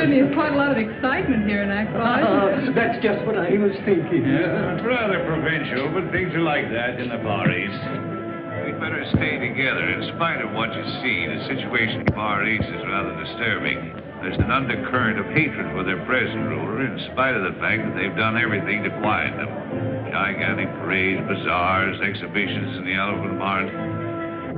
certainly is quite a lot of excitement here in Act 5. That's just what I was thinking. Yeah, it's rather provincial, but things are like that in the Far East. We'd better stay together. In spite of what you see, the situation in the Far East is rather disturbing. There's an undercurrent of hatred for their present ruler, in spite of the fact that they've done everything to quiet them. Gigantic parades, bazaars, exhibitions in the elephant mart.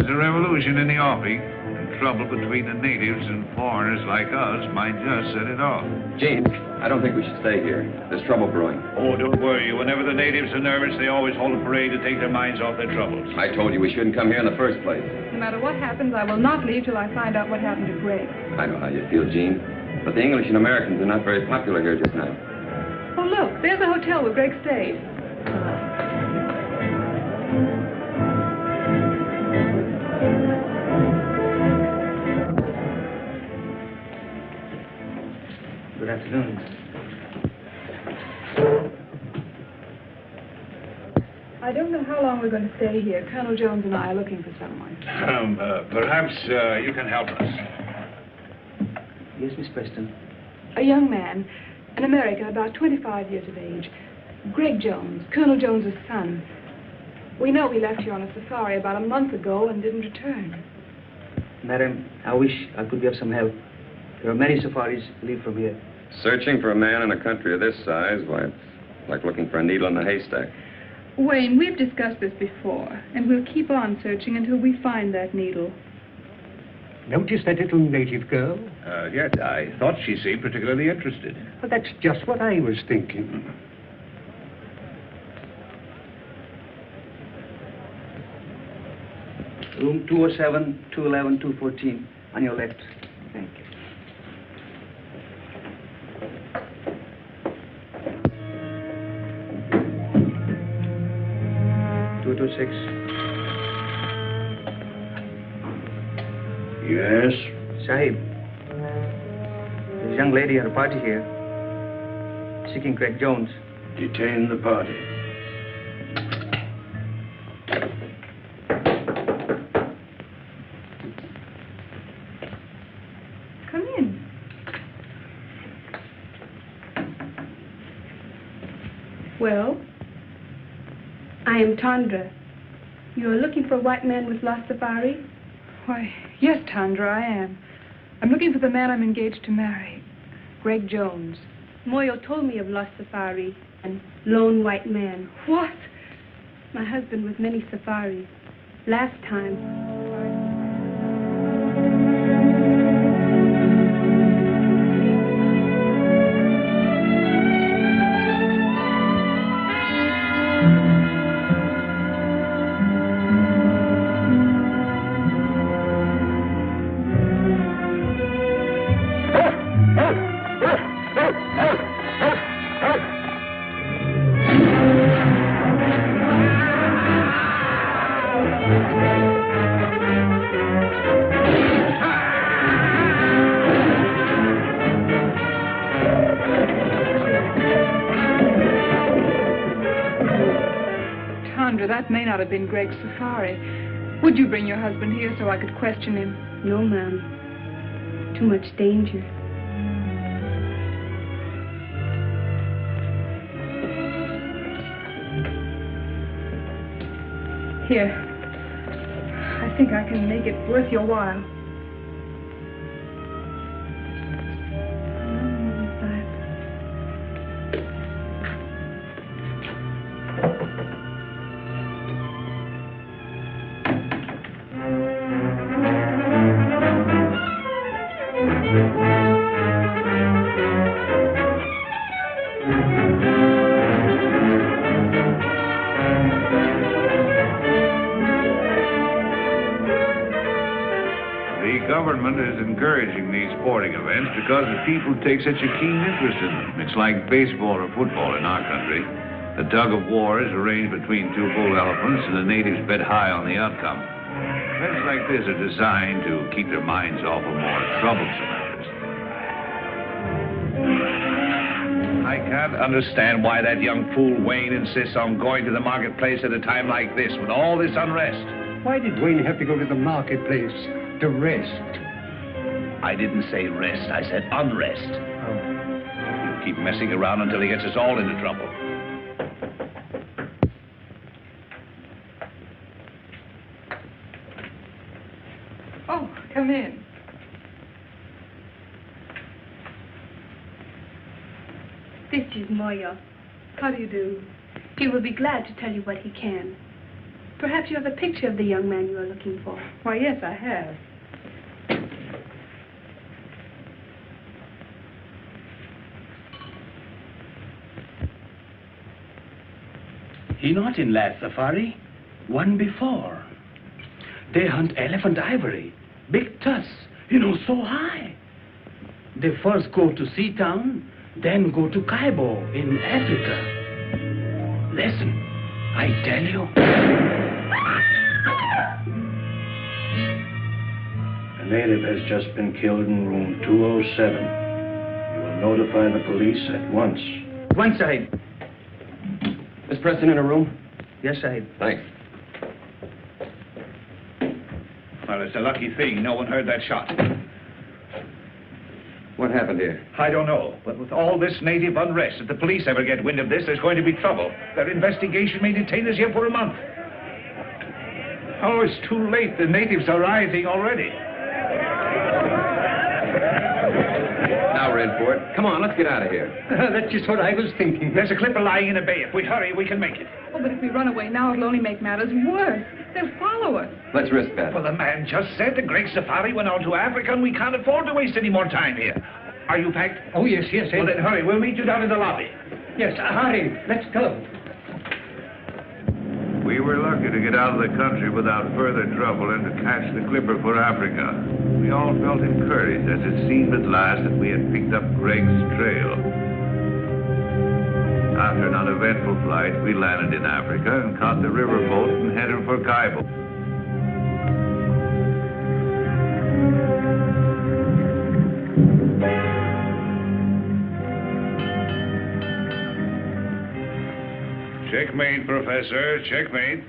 There's a revolution in the offing, and trouble between the natives and foreigners like us might just set it off. Gene, I don't think we should stay here. There's trouble brewing. Oh, don't worry. Whenever the natives are nervous, they always hold a parade to take their minds off their troubles. I told you we shouldn't come here in the first place. No matter what happens, I will not leave till I find out what happened to Greg. I know how you feel, Gene. But the English and Americans are not very popular here just now. Oh, look, there's a hotel where Greg stayed. Good afternoon. I don't know how long we're going to stay here. Colonel Jones and I are looking for someone. Perhaps you can help us. Yes, Miss Preston. A young man, an American, about 25 years of age. Greg Jones, Colonel Jones's son. We know he left here on a safari about a month ago and didn't return. Madam, I wish I could be of some help. There are many safaris leave from here. Searching for a man in a country of this size, why, it's like looking for a needle in a haystack. Wayne, we've discussed this before, and we'll keep on searching until we find that needle. Notice that little native girl? Yes, I thought she seemed particularly interested. Well, that's just what I was thinking. Room 207, 211, 214, on your left. Thank you. Yes? Sahib, there's a young lady at a party here, seeking Greg Jones. Detain the party. Come in. Well? I am Tandra. You are looking for a white man with lost safari? Why, yes, Tandra, I am. I'm looking for the man I'm engaged to marry, Greg Jones. Moyo told me of lost safari and lone white man. What? My husband with many safaris. Last time. That may not have been Greg's safari. Would you bring your husband here so I could question him? No, ma'am. Too much danger. Here. I think I can make it worth your while. Encouraging these sporting events because the people take such a keen interest in them. It's like baseball or football in our country. The tug of war is arranged between two bull elephants, and the natives bet high on the outcome. Events like this are designed to keep their minds off of more troublesome matters. I can't understand why that young fool Wayne insists on going to the marketplace at a time like this with all this unrest. Why did Wayne have to go to the marketplace to rest? I didn't say rest. I said unrest. Oh. He'll keep messing around until he gets us all into trouble. Oh, come in. This is Moya. How do you do? He will be glad to tell you what he can. Perhaps you have a picture of the young man you are looking for. Why, yes, I have. He not in last safari. One before. They hunt elephant ivory. Big tusks, so high. They first go to Seatown, then go to Kaibo in Africa. Listen, I tell you. A native has just been killed in room 207. You will notify the police at once. One side. Miss Preston in a room? Yes, Sahib. Thanks. Well, it's a lucky thing no one heard that shot. What happened here? I don't know, but with all this native unrest, if the police ever get wind of this, there's going to be trouble. Their investigation may detain us here for a month. Oh, it's too late. The natives are rioting already. Now we're in for it. Come on, let's get out of here. That's just what I was thinking. There's a clipper lying in a bay. If we hurry, we can make it. Oh, but if we run away now, it'll only make matters worse. They'll follow us. Let's risk that. Well, the man just said the Great Safari went on to Africa, and we can't afford to waste any more time here. Are you packed? Oh, yes. Well, then hurry. We'll meet you down in the lobby. Yes, hurry. Let's go. We were lucky to get out of the country without further trouble and to catch the clipper for Africa. We all felt encouraged as it seemed at last that we had picked up Greg's trail. After an uneventful flight, we landed in Africa and caught the riverboat and headed for Kaibo. Checkmate, Professor. Checkmate.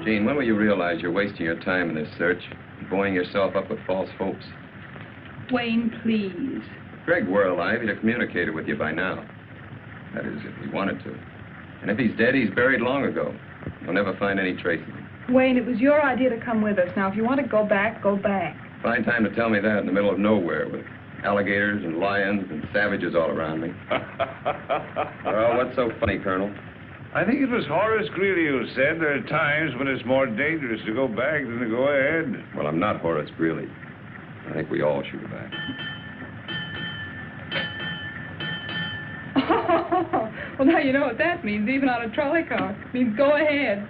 Gene, when will you realize you're wasting your time in this search, buoying yourself up with false hopes? Wayne, please. If Greg were alive, he'd have communicated with you by now. That is, if he wanted to. And if he's dead, he's buried long ago. You'll never find any trace of him. Wayne, it was your idea to come with us. Now, if you want to go back, go back. Fine time to tell me that in the middle of nowhere with alligators and lions and savages all around me. Well, what's so funny, Colonel? I think it was Horace Greeley who said there are times when it's more dangerous to go back than to go ahead. Well, I'm not Horace Greeley. I think we all should go back. Oh, well, now you know what that means, even on a trolley car. It means go ahead.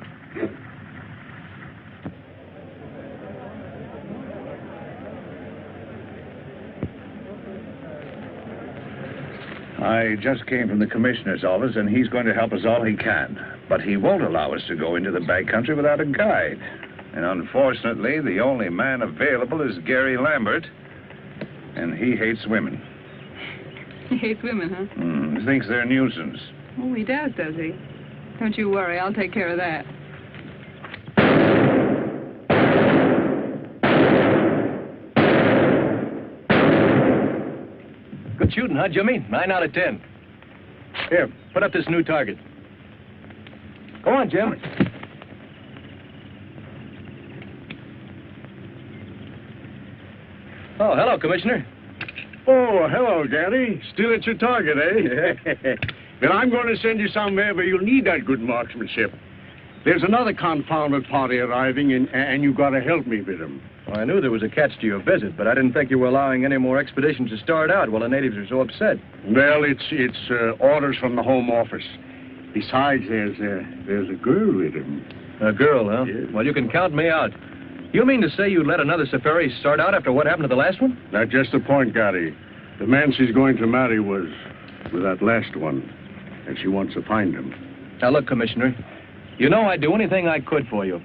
I just came from the commissioner's office, and he's going to help us all he can. But he won't allow us to go into the back country without a guide. And unfortunately, the only man available is Gary Lambert, and he hates women. He hates women, huh? He thinks they're a nuisance. Oh, he does he? Don't you worry, I'll take care of that. Good shooting, huh, Jimmy? 9 out of 10. Here, put up this new target. Go on, Jim. Oh, hello, Commissioner. Oh, hello, Gary. Still at your target, eh? Well, I'm going to send you somewhere where you'll need that good marksmanship. There's another confounded party arriving, and you've got to help me with them. Well, I knew there was a catch to your visit, but I didn't think you were allowing any more expeditions to start out while the natives are so upset. Well, it's orders from the Home Office. Besides, there's a girl with him. A girl, huh? Yes. Well, you can count me out. You mean to say you let another safari start out after what happened to the last one? That's just the point, Gary. The man she's going to marry was that last one, and she wants to find him. Now, look, Commissioner, you know I'd do anything I could for you.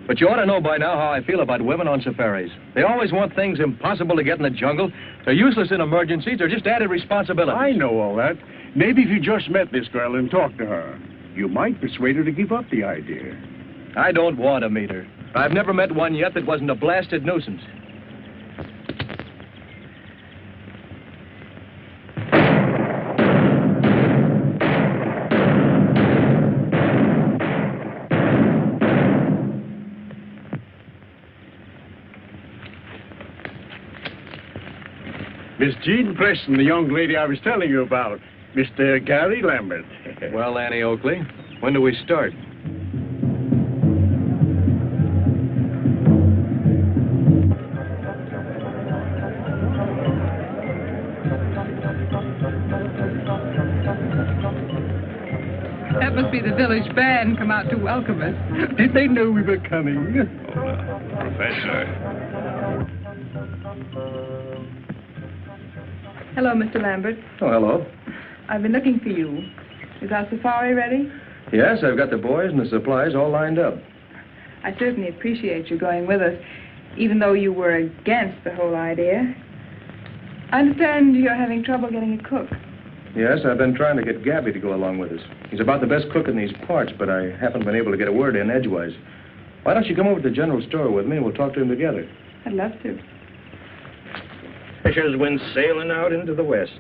But you ought to know by now how I feel about women on safaris. They always want things impossible to get in the jungle. They're useless in emergencies. They're just added responsibilities. I know all that. Maybe if you just met this girl and talked to her, you might persuade her to give up the idea. I don't want to meet her. I've never met one yet that wasn't a blasted nuisance. Miss Jean Preston, the young lady I was telling you about. Mr. Gary Lambert. Well, Annie Oakley, when do we start? That must be the village band come out to welcome us. Did they know we were coming? Professor. Hello, Mr. Lambert. Oh, hello. I've been looking for you. Is our safari ready? Yes, I've got the boys and the supplies all lined up. I certainly appreciate you going with us, even though you were against the whole idea. I understand you're having trouble getting a cook. Yes, I've been trying to get Gabby to go along with us. He's about the best cook in these parts, but I haven't been able to get a word in edgewise. Why don't you come over to the general store with me and we'll talk to him together? I'd love to. Fishers went sailing out into the west.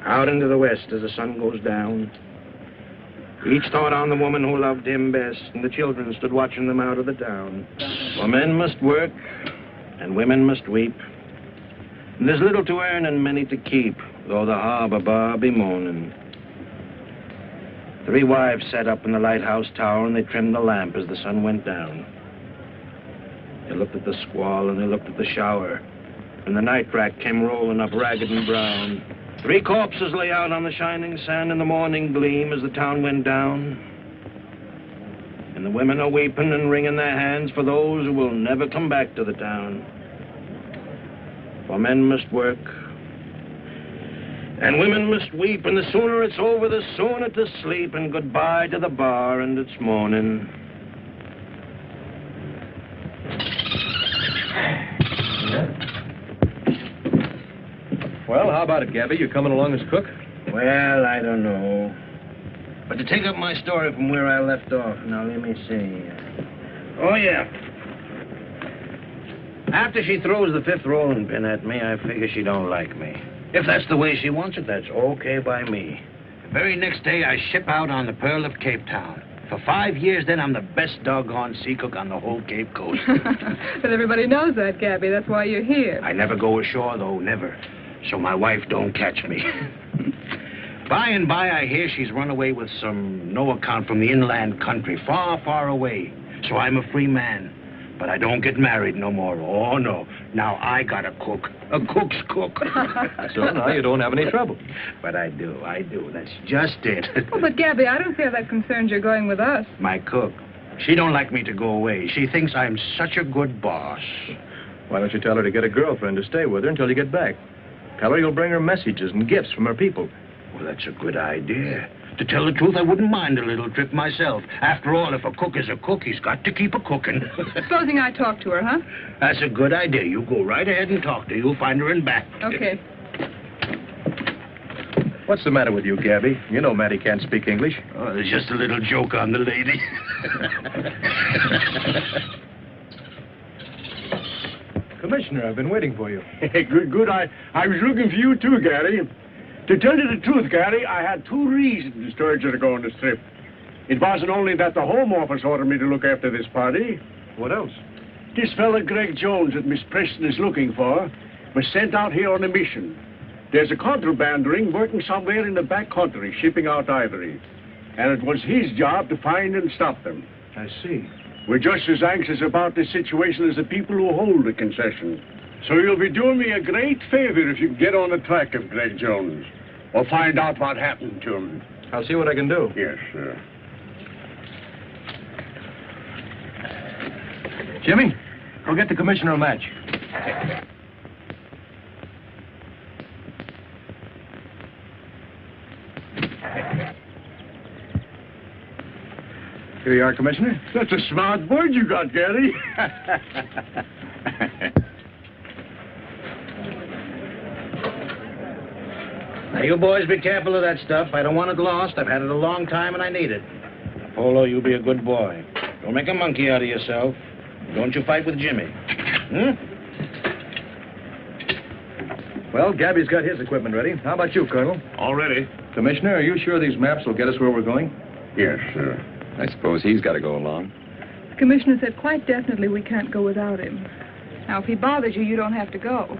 Out into the west as the sun goes down. Each thought on the woman who loved him best, and the children stood watching them out of the town. For men must work, and women must weep. And there's little to earn and many to keep, though the harbor bar be moaning. 3 wives sat up in the lighthouse tower, and they trimmed the lamp as the sun went down. They looked at the squall, and they looked at the shower, and the night rack came rolling up ragged and brown. 3 corpses lay out on the shining sand in the morning gleam as the town went down. And the women are weeping and wringing their hands for those who will never come back to the town. For men must work, and women must weep, and the sooner it's over, the sooner to sleep, and goodbye to the bar and its morning. Well, how about it, Gabby? You coming along as cook? Well, I don't know. But to take up my story from where I left off, now let me see. Oh, yeah. After she throws the 5th rolling pin at me, I figure she don't like me. If that's the way she wants it, that's okay by me. The very next day, I ship out on the Pearl of Cape Town. For 5 years, then, I'm the best doggone sea cook on the whole Cape Coast. But everybody knows that, Gabby. That's why you're here. I never go ashore, though, never. So my wife don't catch me. By and by, I hear she's run away with some no-account from the inland country, far, far away. So I'm a free man. But I don't get married no more. Oh, no. Now I got a cook. A cook's cook. So now you don't have any trouble. But I do. That's just it. Oh, but Gabby, I don't feel that concerned you're going with us. My cook. She don't like me to go away. She thinks I'm such a good boss. Why don't you tell her to get a girlfriend to stay with her until you get back? Tell her you'll bring her messages and gifts from her people. Well, that's a good idea. To tell the truth, I wouldn't mind a little trip myself. After all, if a cook is a cook, he's got to keep a cooking. Supposing I talk to her, huh? That's a good idea. You go right ahead and talk to her. You'll find her in back. Okay. What's the matter with you, Gabby? You know Mattie can't speak English. Oh, there's just a little joke on the lady. Commissioner, I've been waiting for you. Good. I was looking for you, too, Gary. To tell you the truth, Gary, I had 2 reasons to urge you to go on this trip. It wasn't only that the Home Office ordered me to look after this party. What else? This fella, Greg Jones, that Miss Preston is looking for, was sent out here on a mission. There's a contraband ring working somewhere in the back country, shipping out ivory. And it was his job to find and stop them. I see. We're just as anxious about this situation as the people who hold the concession. So you'll be doing me a great favor if you get on the track of Greg Jones. Or find out what happened to him. I'll see what I can do. Yes, sir. Jimmy, go get the commissioner a match. Here you are, Commissioner. That's a smart bird you got, Gary. Now, you boys be careful of that stuff. I don't want it lost. I've had it a long time, and I need it. Polo, you be a good boy. Don't make a monkey out of yourself. Don't you fight with Jimmy. Hmm? Well, Gabby's got his equipment ready. How about you, Colonel? All ready. Commissioner, are you sure these maps will get us where we're going? Yes, sir. I suppose he's got to go along. The commissioner said quite definitely we can't go without him. Now, if he bothers you, you don't have to go.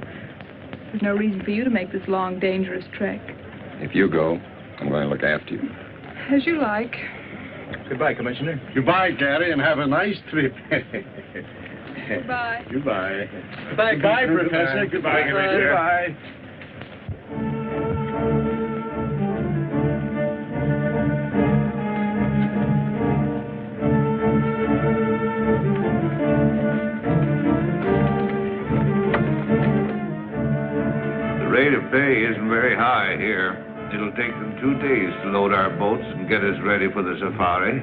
There's no reason for you to make this long, dangerous trek. If you go, I'm going to look after you. As you like. Goodbye, Commissioner. Goodbye, Gary, and have a nice trip. Goodbye. Goodbye. Goodbye, Professor. Goodbye, Commissioner. Goodbye. The rate of pay isn't very high here. It'll take them 2 days to load our boats and get us ready for the safari.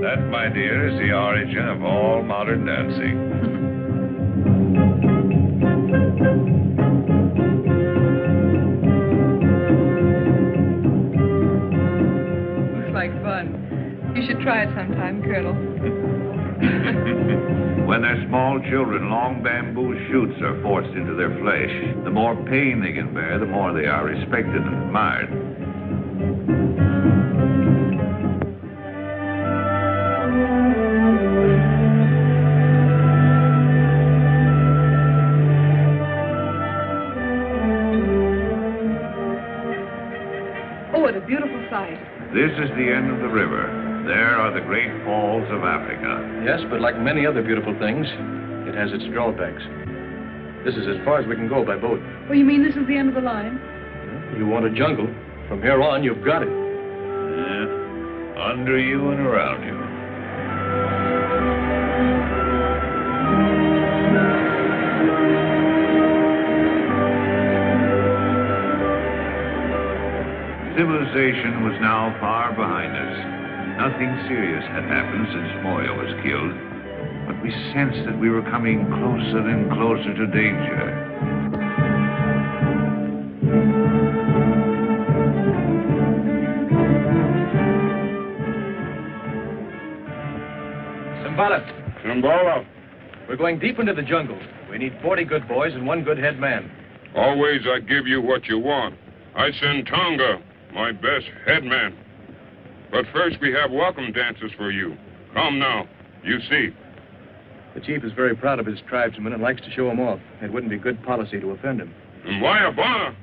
That, my dear, is the origin of all modern dancing. Looks like fun. You should try it sometime, Colonel. When they're small children, long bamboo shoots are forced into their flesh. The more pain they can bear, the more they are respected and admired. Oh, what a beautiful sight. This is the end of the river. There are the great falls of Africa. Yes, but like many other beautiful things, it has its drawbacks. This is as far as we can go by boat. Oh, you mean this is the end of the line? You want a jungle. From here on, you've got it. Yeah. Under you and around you. Civilization was now far behind us. Nothing serious had happened since Moya was killed, but we sensed that we were coming closer and closer to danger. Simbala. We're going deep into the jungle. We need 40 good boys and 1 good head man. Always I give you what you want. I send Tonga, my best headman. But first we have welcome dances for you. Come now, you see. The chief is very proud of his tribesmen and likes to show them off. It wouldn't be good policy to offend him. Mwayabana.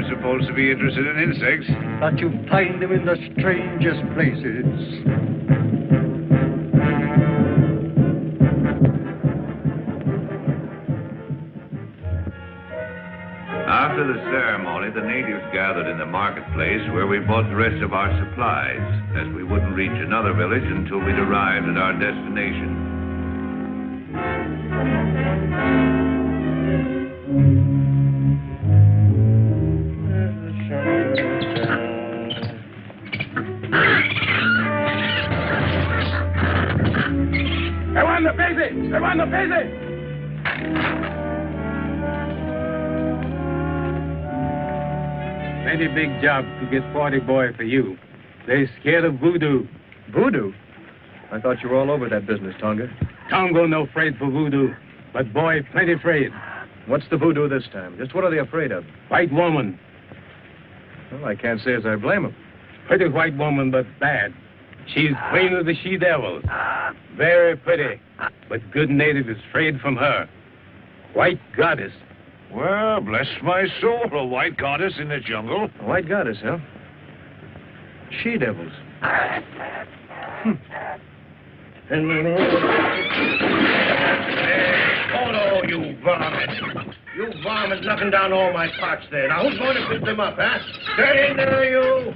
Supposed to be interested in insects. But you find them in the strangest places. After the ceremony, the natives gathered in the marketplace where we bought the rest of our supplies, as we wouldn't reach another village until we'd arrived at our destination. Plenty big job to get 40 boy for you. They scared of voodoo. Voodoo? I thought you were all over that business, Tonga. Tongo no afraid for voodoo, but boy plenty afraid. What's the voodoo this time? Just what are they afraid of? White woman. Well, I can't say as I blame them. Pretty white woman, but bad. She's queen of the she-devils. Very pretty, but good native is afraid from her. White goddess. Well, bless my soul, a white goddess in the jungle. A white goddess, huh? She-devils. Oh, you varmint. You varmint knocking down all my pots there. Now, who's going to pick them up, huh? Get in there, you.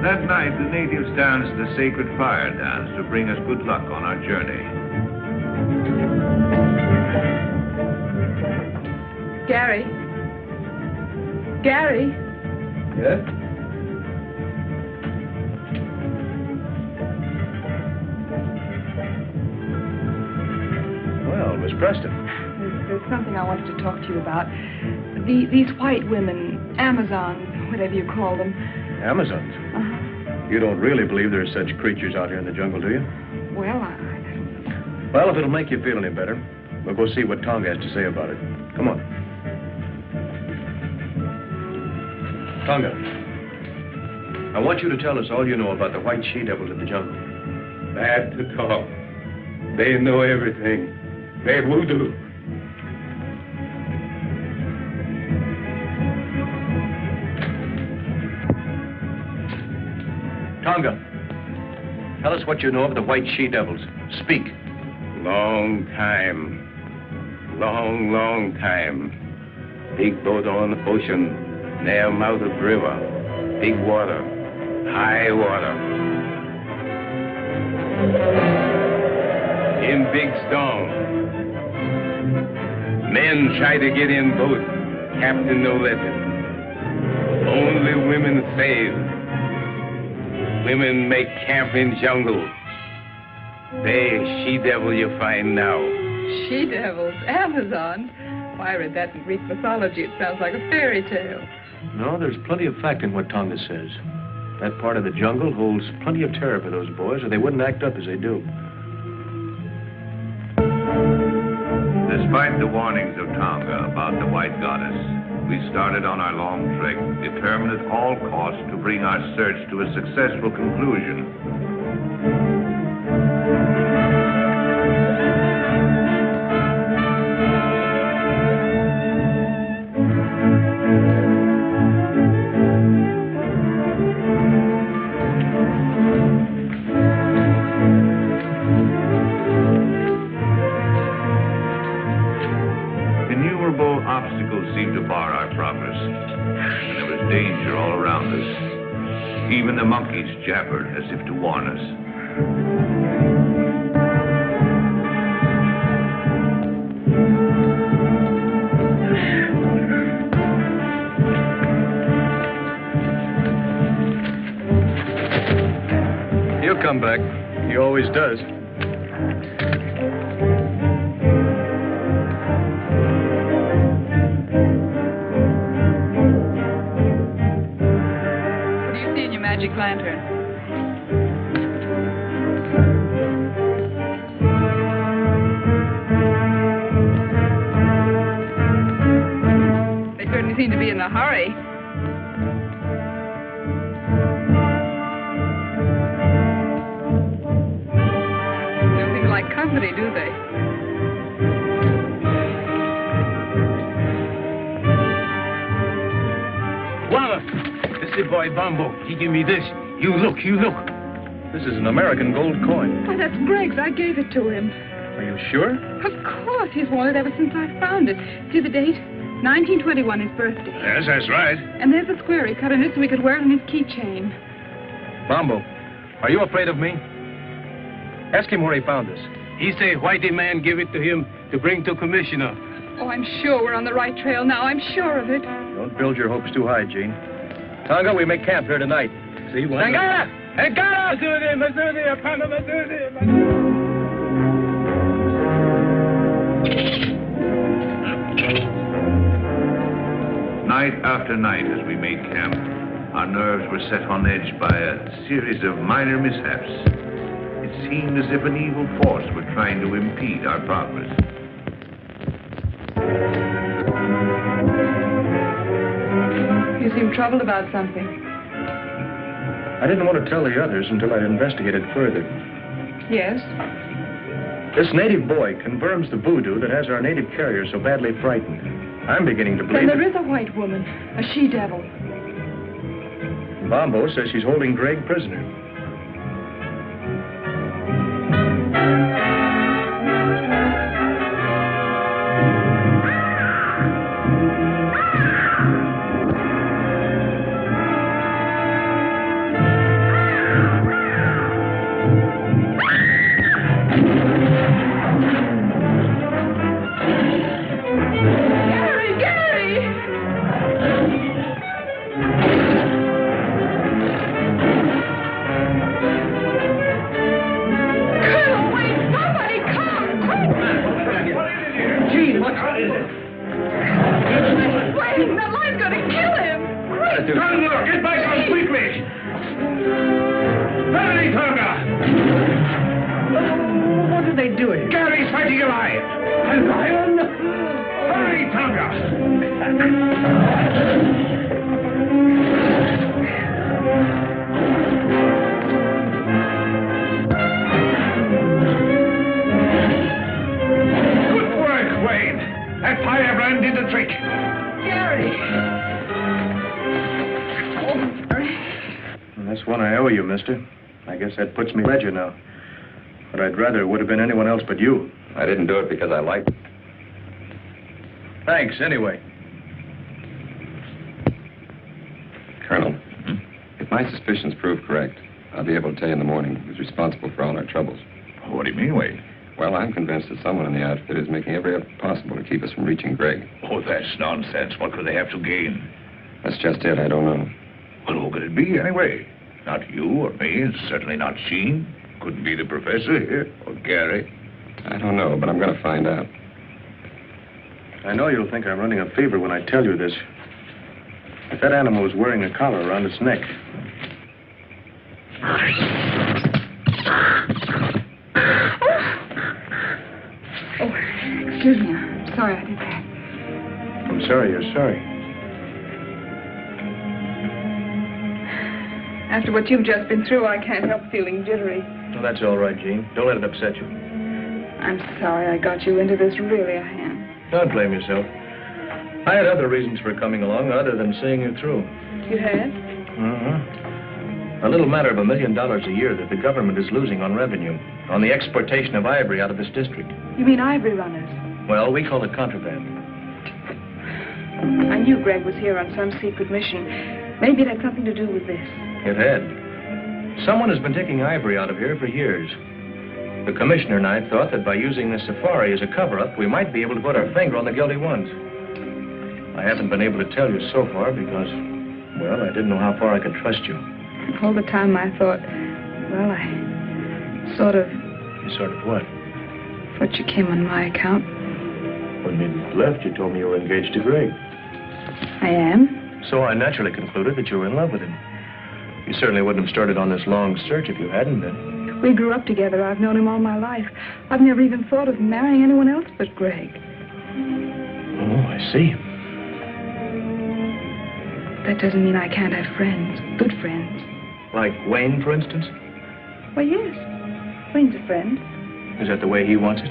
That night, the natives danced the sacred fire dance to bring us good luck on our journey. Gary? Gary? Yes? Well, Miss Preston. There's something I wanted to talk to you about. These white women, Amazons, whatever you call them. Amazons? Uh-huh. You don't really believe there are such creatures out here in the jungle, do you? Well, I don't know. Well, if it'll make you feel any better, we'll go see what Tonga has to say about it. Come on. Tonga, I want you to tell us all you know about the white she-devils of the jungle. Bad to talk. They know everything. They voodoo. Tonga, tell us what you know of the white she-devils. Speak. Long time. Long time. Big boat on the ocean. Near mouth of river. Big water. High water. In big storm. Men try to get in boat. Captain no let them. Only women saved. Women make camp in jungle. They she-devil you find now. She-devils? Amazons? Why, I read that in Greek mythology. It sounds like a fairy tale. No, there's plenty of fact in what Tonga says. That part of the jungle holds plenty of terror for those boys, or they wouldn't act up as they do. Despite the warnings of Tonga about the white goddess, we started on our long trek, determined at all costs to bring our search to a successful conclusion. Innumerable obstacles seemed to bar our progress, and there was danger all around us. Even the monkeys jabbered as if to warn us. He'll come back. He always does. What do you see in your magic lantern? They certainly seem to be in a hurry. Company, do they? Wallace, this is boy Bumbo. He give me this. You look. This is an American gold coin. Oh, that's Greg's. I gave it to him. Are you sure? Of course. He's worn it ever since I found it. See the date? 1921, his birthday. Yes, that's right. And there's the square he cut in it so he could wear it on his keychain. Bumbo, are you afraid of me? Ask him where he found this. He say whitey man give it to him to bring to commissioner. Oh, I'm sure we're on the right trail now. I'm sure of it. Don't build your hopes too high, Gene. Tonga, we make camp here tonight. See what? Tangara! Tangara! Night after night as we made camp, our nerves were set on edge by a series of minor mishaps. It seemed as if an evil force were trying to impede our progress. You seem troubled about something. I didn't want to tell the others until I'd investigated further. Yes? This native boy confirms the voodoo that has our native carrier so badly frightened. I'm beginning to believe... Then there is a white woman, a she-devil. Bombo says she's holding Greg prisoner. I guess that puts me ledger now. But I'd rather it would have been anyone else but you. I didn't do it because I liked it. Thanks, anyway. Colonel, if my suspicions prove correct, I'll be able to tell you in the morning who's responsible for all our troubles. What do you mean, Wade? Well, I'm convinced that someone in the outfit is making every effort possible to keep us from reaching Greg. Oh, that's nonsense. What could they have to gain? That's just it. I don't know. Well, who could it be, anyway? Not you or me, and certainly not Sheen. Couldn't be the professor here, or Gary. I don't know, but I'm going to find out. I know you'll think I'm running a fever when I tell you this. If that animal was wearing a collar around its neck... Oh, excuse me. I'm sorry I did that. I'm sorry you're sorry. After what you've just been through, I can't help feeling jittery. Well, that's all right, Jean. Don't let it upset you. I'm sorry I got you into this. Really, I am. Don't blame yourself. I had other reasons for coming along other than seeing you through. You had? Mm-hmm. A little matter of $1 million a year that the government is losing on revenue, on the exportation of ivory out of this district. You mean ivory runners? Well, we call it contraband. I knew Greg was here on some secret mission. Maybe it had something to do with this. It had. Someone has been taking ivory out of here for years. The commissioner and I thought that by using this safari as a cover-up, we might be able to put our finger on the guilty ones. I haven't been able to tell you so far because, well, I didn't know how far I could trust you. All the time I thought, well, I sort of... Sort of what? Thought you came on my account. When you left, you told me you were engaged to Greg. I am? So I naturally concluded that you were in love with him. You certainly wouldn't have started on this long search if you hadn't been. We grew up together. I've known him all my life. I've never even thought of marrying anyone else but Greg. Oh, I see. That doesn't mean I can't have friends, good friends. Like Wayne, for instance? Well, yes. Wayne's a friend. Is that the way he wants it?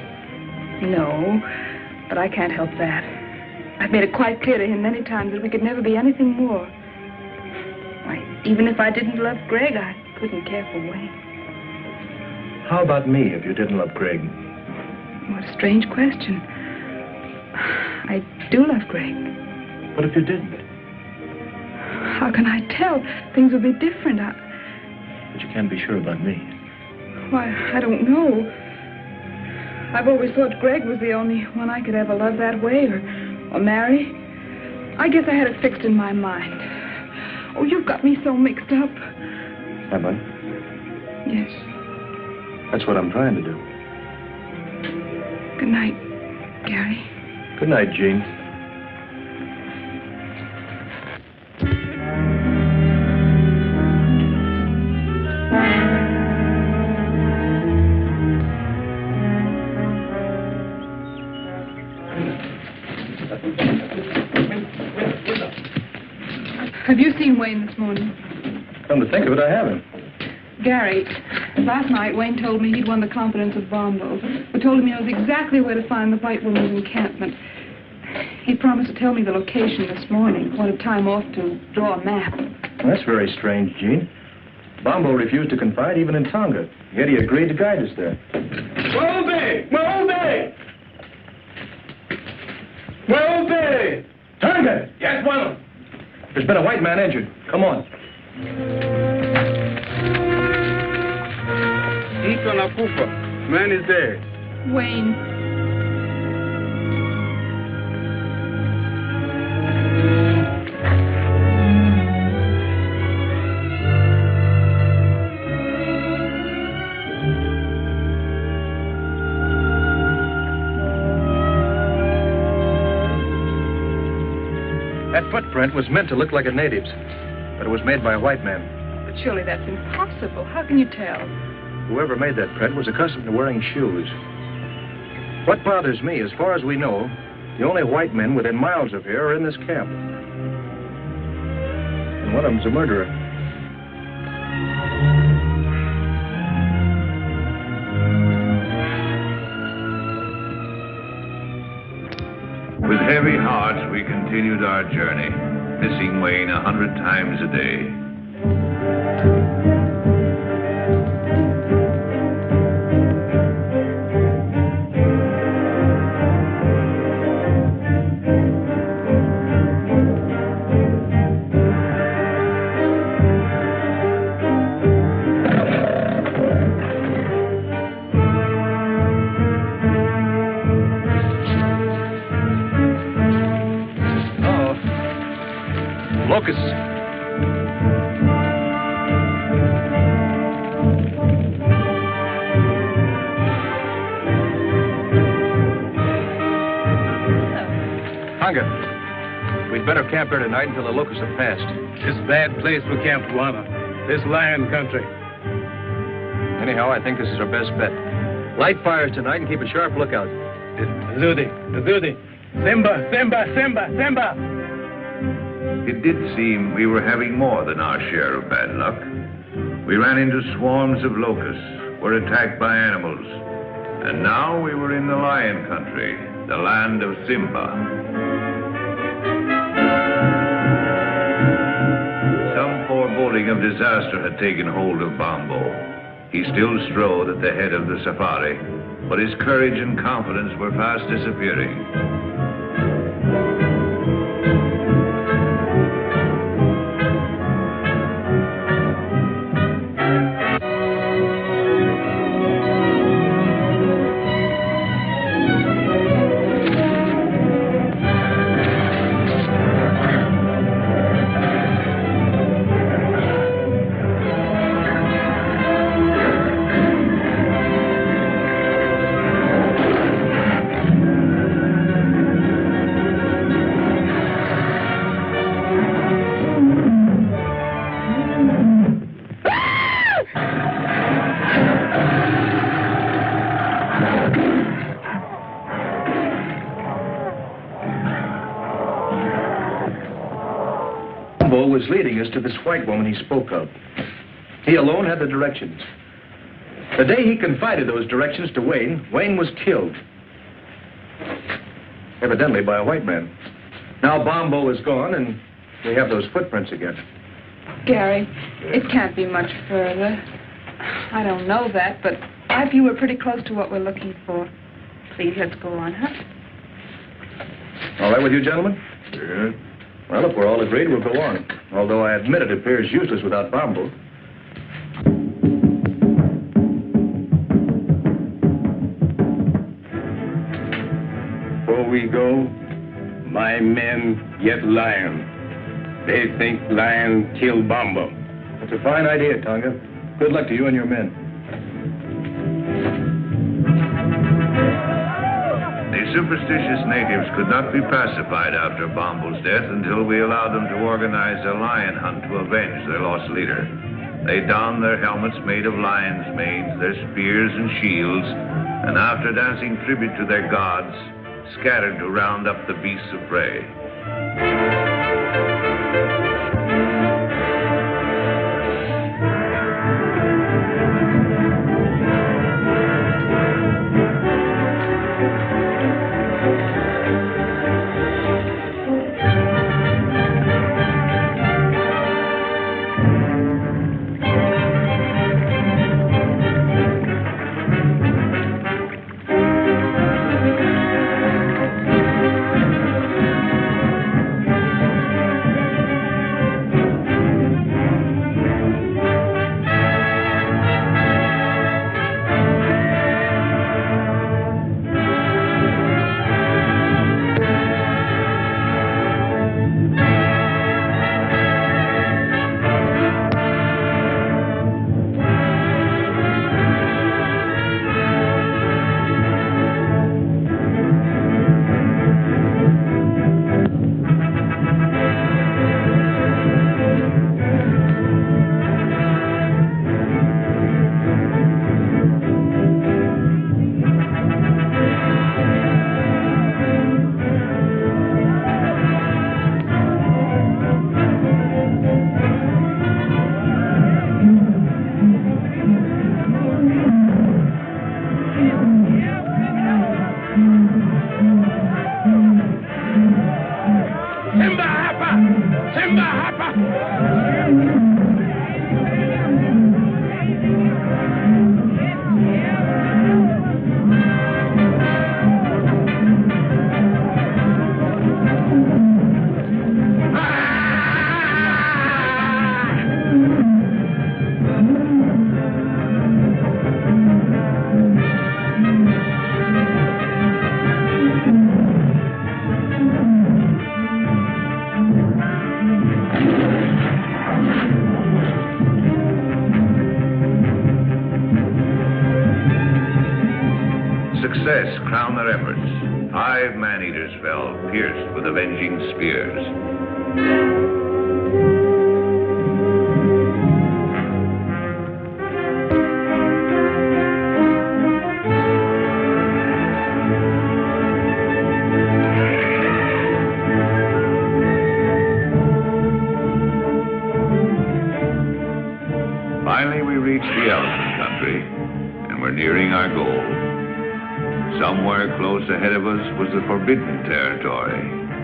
No, but I can't help that. I've made it quite clear to him many times that we could never be anything more. Why, even if I didn't love Greg, I couldn't care for Wayne. How about me if you didn't love Greg? What a strange question. I do love Greg. What if you didn't? How can I tell? Things would be different. But you can't be sure about me. Why, I don't know. I've always thought Greg was the only one I could ever love that way or marry. I guess I had it fixed in my mind. Oh, you've got me so mixed up. Have I? Yes. That's what I'm trying to do. Good night, Gary. Good night, Jean. Have you seen Wayne this morning? Come to think of it, I haven't. Gary, last night Wayne told me he'd won the confidence of Bombo, who told him he knows exactly where to find the white woman's encampment. He promised to tell me the location this morning. Wanted time off to draw a map. Well, that's very strange, Jean. Bombo refused to confide even in Tonga, yet he agreed to guide us there. Move! Move! Move! Tonga! Yes, well. There's been a white man injured. Come on. Man is dead. Wayne. That footprint was meant to look like a native's, but it was made by a white man. But surely that's impossible. How can you tell? Whoever made that print was accustomed to wearing shoes. What bothers me, as far as we know, the only white men within miles of here are in this camp. And one of them's a murderer. With heavy hearts, we continued our journey, missing Wayne 100 times a day. Locusts. Tonga, we'd better camp here tonight until the locusts have passed. This bad place for Camp Guana. This lion country. Anyhow, I think this is our best bet. Light fires tonight and keep a sharp lookout. Zudi. Simba, Simba, Simba, Simba. It did seem we were having more than our share of bad luck. We ran into swarms of locusts, were attacked by animals, and now we were in the lion country, the land of Simba. Some foreboding of disaster had taken hold of Bombo. He still strode at the head of the safari, but his courage and confidence were fast disappearing. Was leading us to this white woman he spoke of. He alone had the directions. The day he confided those directions to Wayne, Wayne was killed. Evidently by a white man. Now Bombo is gone, and we have those footprints again. Gary, it can't be much further. I don't know that, but I feel we're pretty close to what we're looking for. Please, let's go on, huh? All right with you, gentlemen? Yeah. Well, if we're all agreed, we'll go on. Although I admit it appears useless without Bombo. Before we go, my men yet lion. They think lion kill Bombo. It's a fine idea, Tonga. Good luck to you and your men. The superstitious natives could not be pacified after Bombo's death until we allowed them to organize a lion hunt to avenge their lost leader. They donned their helmets made of lions' manes, their spears and shields, and after dancing tribute to their gods, scattered to round up the beasts of prey. Success crowned their efforts. 5 man-eaters fell, pierced with avenging spears. Finally, we reached the elephant country, and we're nearing our goal. Somewhere close ahead of us was the forbidden territory,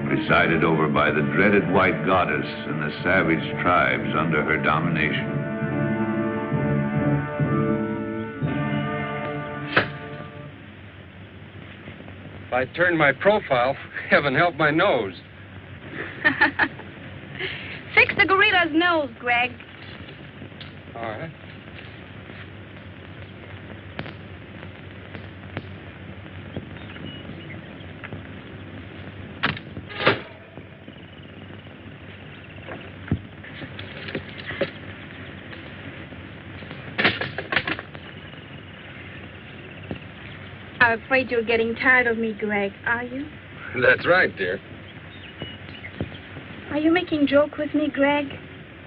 presided over by the dreaded white goddess and the savage tribes under her domination. If I turn my profile, heaven help my nose. Fix the gorilla's nose, Greg. All right. I'm afraid you're getting tired of me, Greg, are you? That's right, dear. Are you making joke with me, Greg?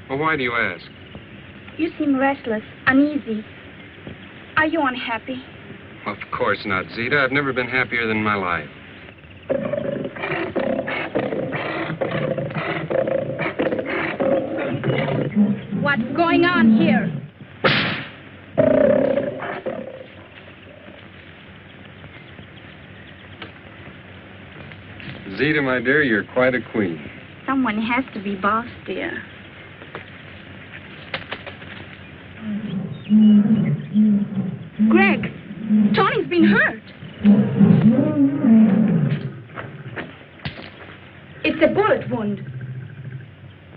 Well, why do you ask? You seem restless, uneasy. Are you unhappy? Of course not, Zita. I've never been happier than in my life. What's going on here? Zita, my dear, you're quite a queen. Someone has to be boss, dear. Greg, Tony's been hurt. It's a bullet wound.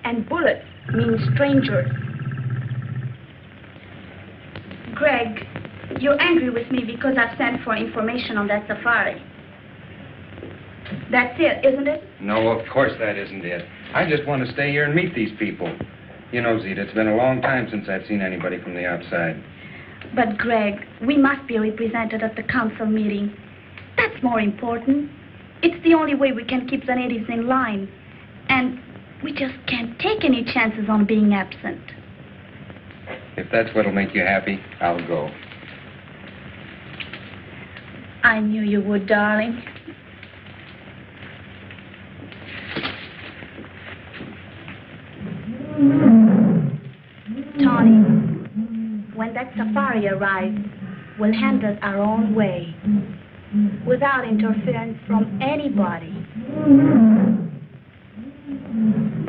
And bullet means stranger. Greg, you're angry with me because I've sent for information on that safari. That's it, isn't it? No, of course that isn't it. I just want to stay here and meet these people. You know, Zita, it's been a long time since I've seen anybody from the outside. But, Greg, we must be represented at the council meeting. That's more important. It's the only way we can keep the natives in line. And we just can't take any chances on being absent. If that's what'll make you happy, I'll go. I knew you would, darling. Tony, when that safari arrives, we'll handle it our own way, without interference from anybody.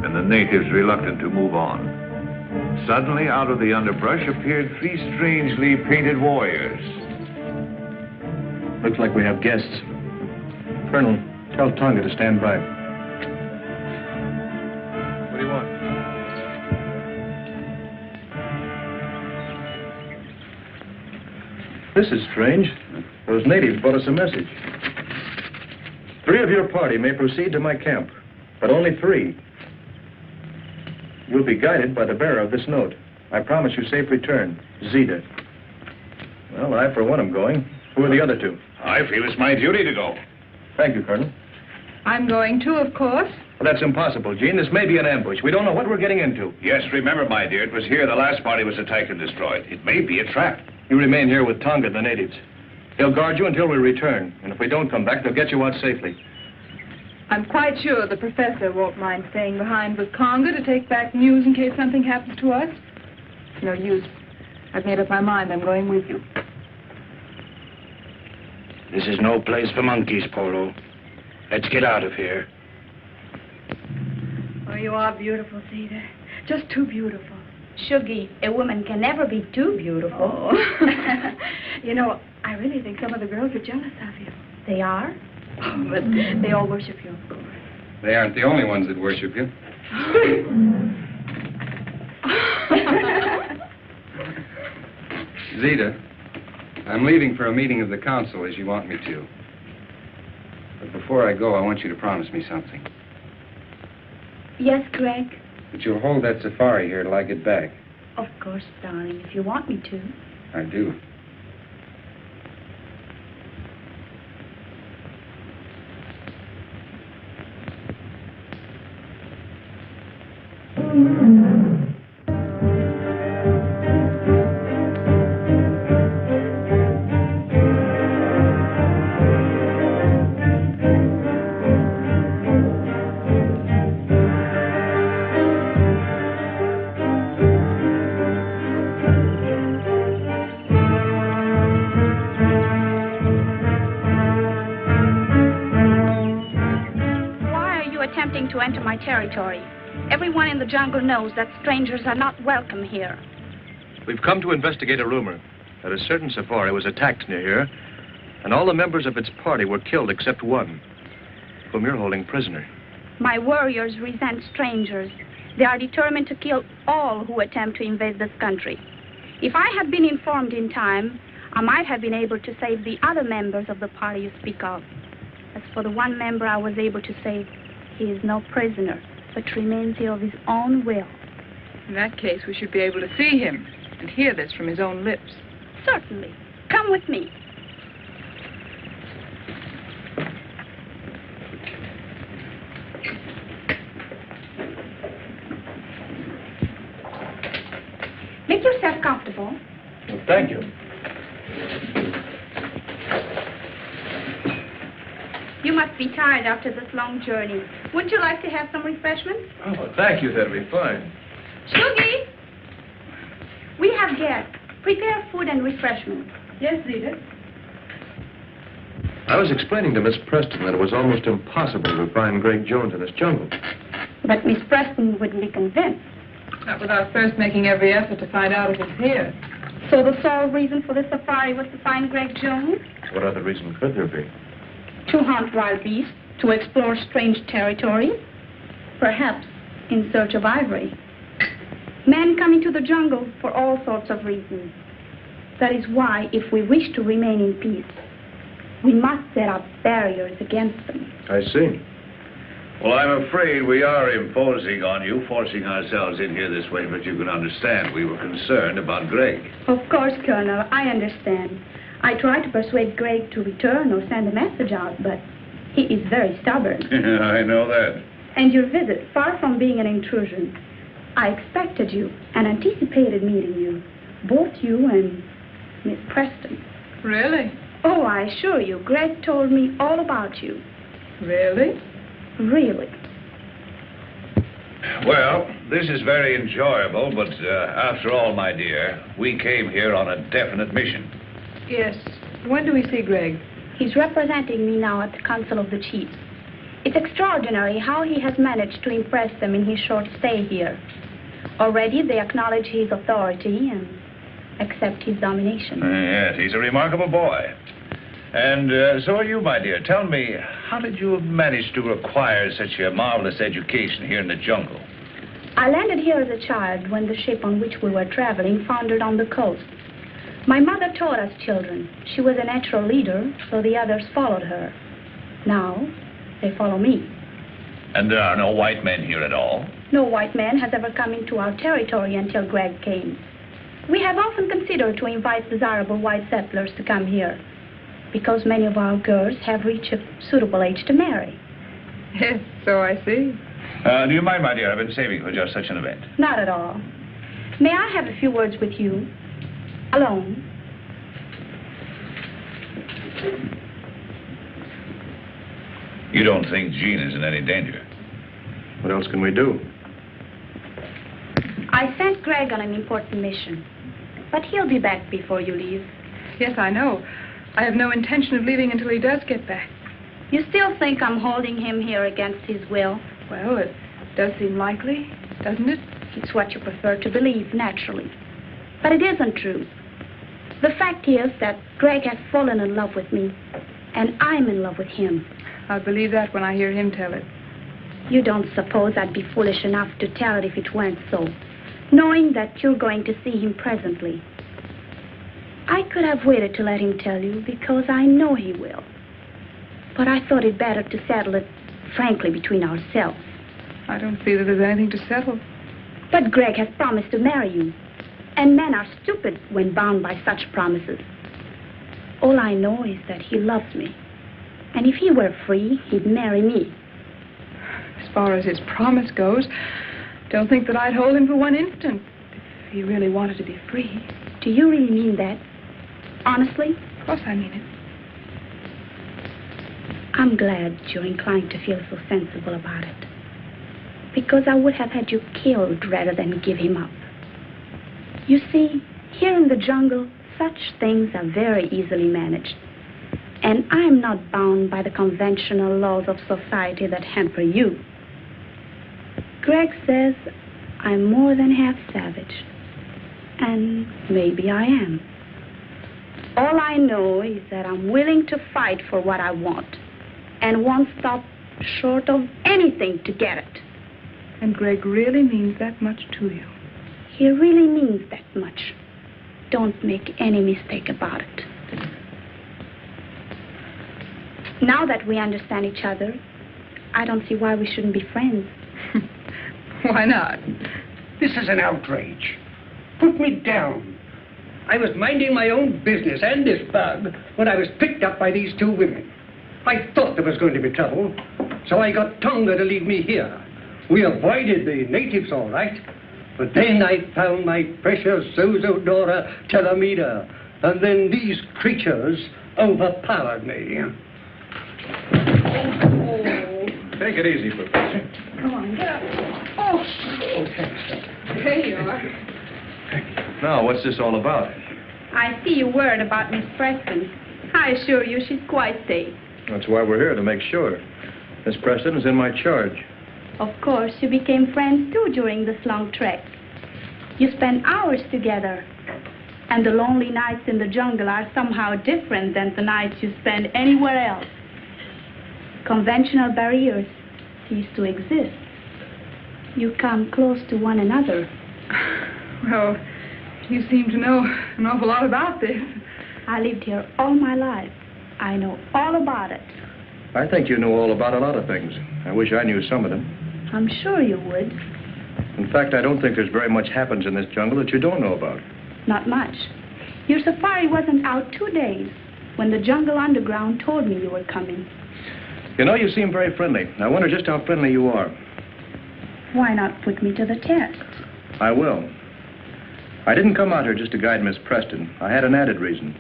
And the natives reluctant to move on. Suddenly, out of the underbrush appeared 3 strangely painted warriors. Looks like we have guests. Colonel, tell Tonga to stand by. What do you want? This is strange. Those natives brought us a message. 3 of your party may proceed to my camp, but only 3. You'll be guided by the bearer of this note. I promise you safe return. Zita. Well, I, for one, am going. Who are the other 2? I feel it's my duty to go. Thank you, Colonel. I'm going too, of course. Well, that's impossible, Jean. This may be an ambush. We don't know what we're getting into. Yes, remember, my dear, it was here the last party was attacked and destroyed. It may be a trap. You remain here with Tonga, the natives. He'll guard you until we return. And if we don't come back, they'll get you out safely. I'm quite sure the professor won't mind staying behind with Conga to take back news in case something happens to us. No use. I've made up my mind. I'm going with you. This is no place for monkeys, Polo. Let's get out of here. Oh, you are beautiful, Zita. Just too beautiful. Shuggy, a woman can never be too beautiful. Oh. You know, I really think some of the girls are jealous of you. They are? Oh, but they all worship you, of course. They aren't the only ones that worship you. Zita, I'm leaving for a meeting of the council as you want me to. But before I go, I want you to promise me something. Yes, Greg? That you'll hold that safari here till I get back. Of course, darling, if you want me to. I do. To enter my territory. Everyone in the jungle knows that strangers are not welcome here. We've come to investigate a rumor that a certain safari was attacked near here, and all the members of its party were killed except one, whom you're holding prisoner. My warriors resent strangers. They are determined to kill all who attempt to invade this country. If I had been informed in time, I might have been able to save the other members of the party you speak of. As for the one member I was able to save, he is no prisoner, but remains here of his own will. In that case, we should be able to see him and hear this from his own lips. Certainly. Come with me. Make yourself comfortable. Well, thank you. You must be tired after this long journey. Wouldn't you like to have some refreshments? Oh, thank you. That'll be fine. Shuggy! We have guests. Prepare food and refreshments. Yes, Zita. I was explaining to Miss Preston that it was almost impossible to find Greg Jones in this jungle. But Miss Preston wouldn't be convinced. Not without first making every effort to find out if it's here. So the sole reason for the safari was to find Greg Jones? What other reason could there be? To hunt wild beasts, to explore strange territory, perhaps in search of ivory. Men come into the jungle for all sorts of reasons. That is why, if we wish to remain in peace, We must set up barriers against them. I see. Well, I'm afraid we are imposing on you, forcing ourselves in here this way, but you can understand we were concerned about Greg. Of course, Colonel, I understand. I tried to persuade Greg to return or send a message out, but he is very stubborn. I know that. And your visit, far from being an intrusion, I expected you and anticipated meeting you, both you and Miss Preston. Really? Oh, I assure you, Greg told me all about you. Really? Really. Well, this is very enjoyable, but after all, my dear, we came here on a definite mission. Yes. When do we see Greg? He's representing me now at the Council of the Chiefs. It's extraordinary how he has managed to impress them in his short stay here. Already they acknowledge his authority and accept his domination. Yes, he's a remarkable boy. And so are you, my dear. Tell me, how did you manage to acquire such a marvelous education here in the jungle? I landed here as a child when the ship on which we were traveling foundered on the coast. My mother taught us children. She was a natural leader, so the others followed her. Now, they follow me. And there are no white men here at all? No white man has ever come into our territory until Greg came. We have often considered to invite desirable white settlers to come here, because many of our girls have reached a suitable age to marry. Yes, so I see. Do you mind, my dear? I've been saving for just such an event. Not at all. May I have a few words with you? Alone. You don't think Jean is in any danger? What else can we do? I sent Greg on an important mission, but he'll be back before you leave. Yes, I know. I have no intention of leaving until he does get back. You still think I'm holding him here against his will? Well, it does seem likely, doesn't it? It's what you prefer to believe, naturally. But it isn't true. The fact is that Greg has fallen in love with me, and I'm in love with him. I'll believe that when I hear him tell it. You don't suppose I'd be foolish enough to tell it if it weren't so, knowing that you're going to see him presently. I could have waited to let him tell you because I know he will. But I thought it better to settle it frankly between ourselves. I don't see that there's anything to settle. But Greg has promised to marry you. And men are stupid when bound by such promises. All I know is that he loves me. And if he were free, he'd marry me. As far as his promise goes, don't think that I'd hold him for one instant if he really wanted to be free. Do you really mean that? Honestly? Of course I mean it. I'm glad you're inclined to feel so sensible about it. Because I would have had you killed rather than give him up. You see, here in the jungle, such things are very easily managed. And I'm not bound by the conventional laws of society that hamper you. Greg says I'm more than half savage. And maybe I am. All I know is that I'm willing to fight for what I want. And won't stop short of anything to get it. And Greg really means that much to you. He really means that much. Don't make any mistake about it. Now that we understand each other, I don't see why we shouldn't be friends. Why not? This is an outrage. Put me down. I was minding my own business and this bug when I was picked up by these two women. I thought there was going to be trouble, so I got Tonga to leave me here. We avoided the natives all right, but then I found my precious Zozodora Telemida, and then these creatures overpowered me. Take it easy, Professor. Come on, get up. Oh, there you are. Now, what's this all about? I see you worried about Miss Preston. I assure you she's quite safe. That's why we're here, to make sure. Miss Preston is in my charge. Of course, you became friends, too, during this long trek. You spent hours together. And the lonely nights in the jungle are somehow different than the nights you spend anywhere else. Conventional barriers cease to exist. You come close to one another. Well, you seem to know an awful lot about this. I lived here all my life. I know all about it. I think you know all about a lot of things. I wish I knew some of them. I'm sure you would. In fact, I don't think there's very much happens in this jungle that you don't know about. Not much. Your safari wasn't out 2 days when the jungle underground told me you were coming. You know, you seem very friendly. I wonder just how friendly you are. Why not put me to the test? I will. I didn't come out here just to guide Miss Preston. I had an added reason.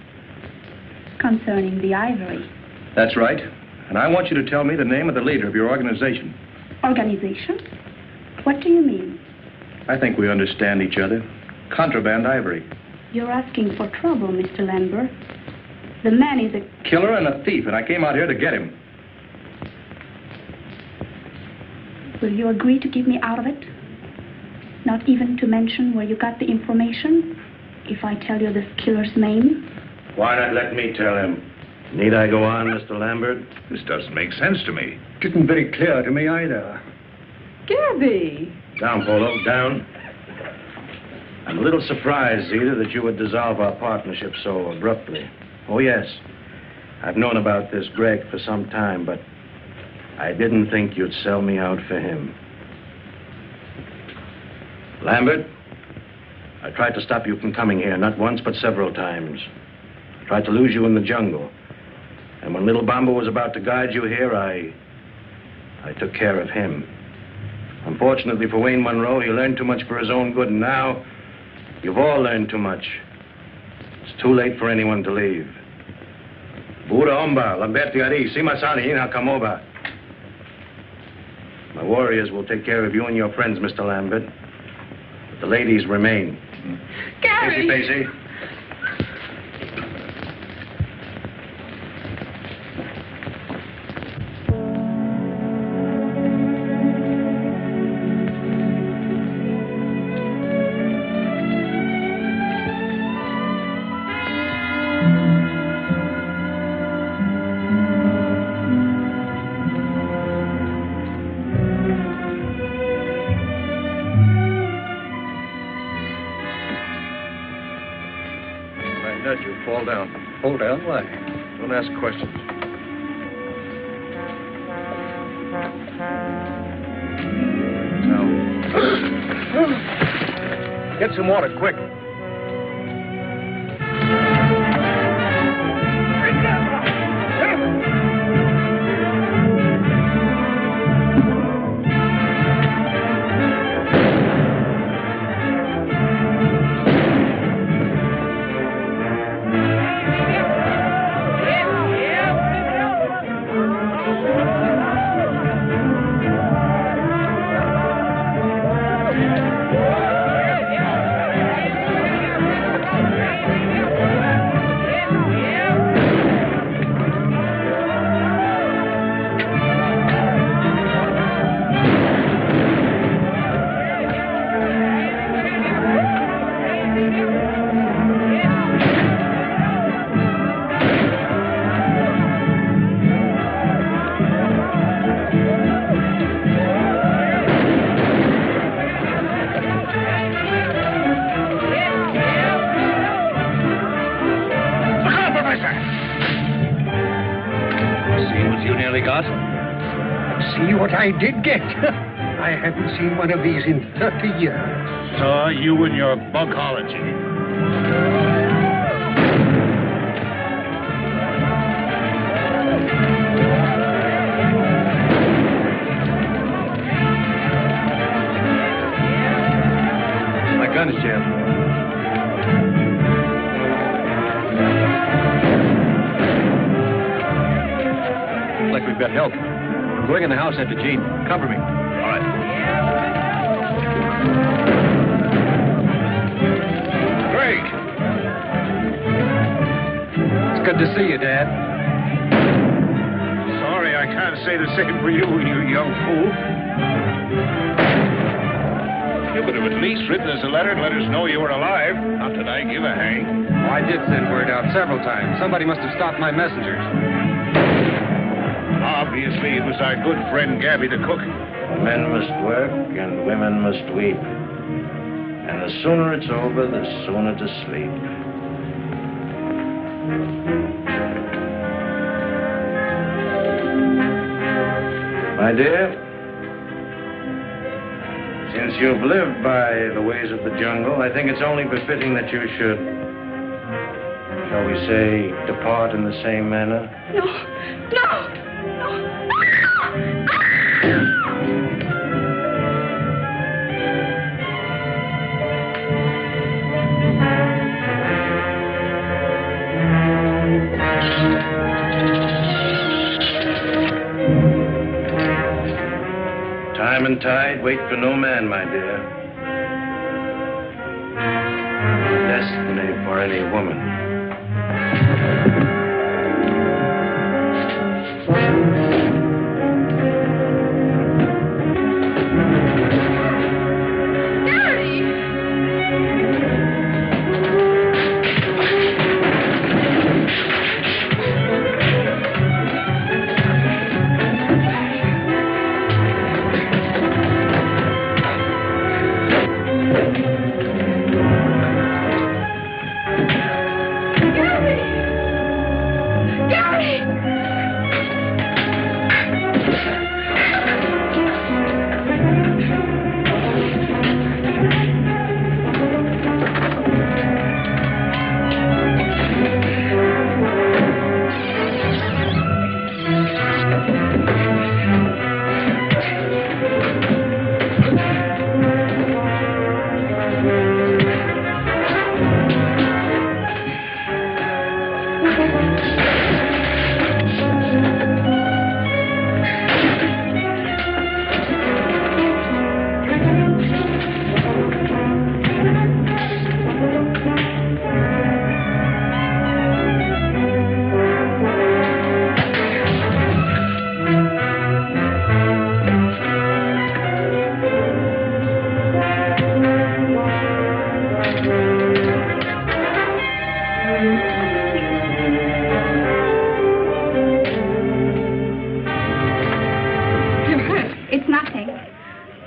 Concerning the ivory. That's right. And I want you to tell me the name of the leader of your organization. Organization? What do you mean? I think we understand each other. Contraband ivory. You're asking for trouble, Mr. Lambert. The man is a killer and a thief, and I came out here to get him. Will you agree to keep me out of it? Not even to mention where you got the information? If I tell you this killer's name? Why not let me tell him? Need I go on, Mr. Lambert? This doesn't make sense to me. Didn't very clear to me either. Gabby! Down, Polo, down. I'm a little surprised, Zita, that you would dissolve our partnership so abruptly. Oh, yes. I've known about this Greg for some time, but I didn't think you'd sell me out for him. Lambert, I tried to stop you from coming here, not once, but several times. I tried to lose you in the jungle. And when Little Bomba was about to guide you here, I took care of him. Unfortunately for Wayne Monroe, he learned too much for his own good, and now you've all learned too much. It's too late for anyone to leave. Buddha Omba, Lamberti Ari, Simasani, Ina Kamoba. My warriors will take care of you and your friends, Mr. Lambert. But the ladies remain. Gary! Pacey. Fall down. Fall down? Why? Don't ask questions. Now. Get some water, quick. I did get. I haven't seen one of these in 30 years. So you and your bugology. My gun is jammed. Looks like we've got help. I'm going in the house after Gene. Cover me. All right. Greg! It's good to see you, Dad. Sorry, I can't say the same for you, you young fool. You could have at least written us a letter and let us know you were alive. Not that I give a hang. Oh, I did send word out several times. Somebody must have stopped my messengers. Obviously, it was our good friend Gabby the cook. Men must work and women must weep. And the sooner it's over, the sooner to sleep. My dear, since you've lived by the ways of the jungle, I think it's only befitting that you should, shall we say, depart in the same manner. No, no, Time and tide wait for no man, my dear. Destiny for any woman.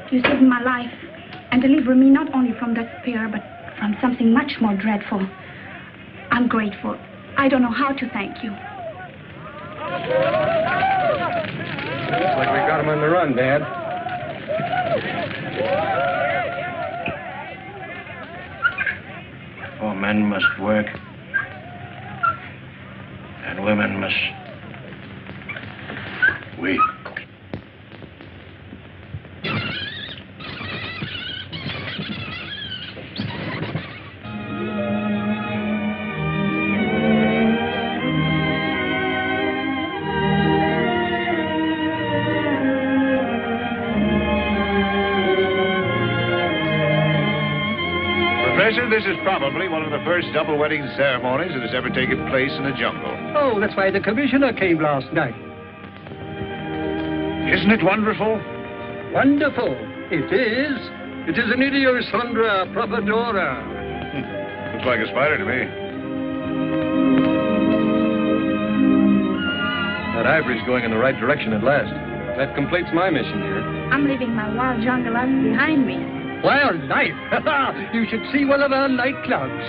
You saved my life and delivered me not only from despair, but from something much more dreadful. I'm grateful. I don't know how to thank you. Looks like we got him on the run, Dad. For men must work, and women must weep. Professor, this is probably one of the first double wedding ceremonies that has ever taken place in the jungle. Oh, that's why the commissioner came last night. Isn't it wonderful? Wonderful. It is. It is an Idiosondra propodora. Looks like a spider to me. That ivory's going in the right direction at last. That completes my mission here. I'm leaving my wild jungle life behind me. Wild life? You should see one of our nightclubs.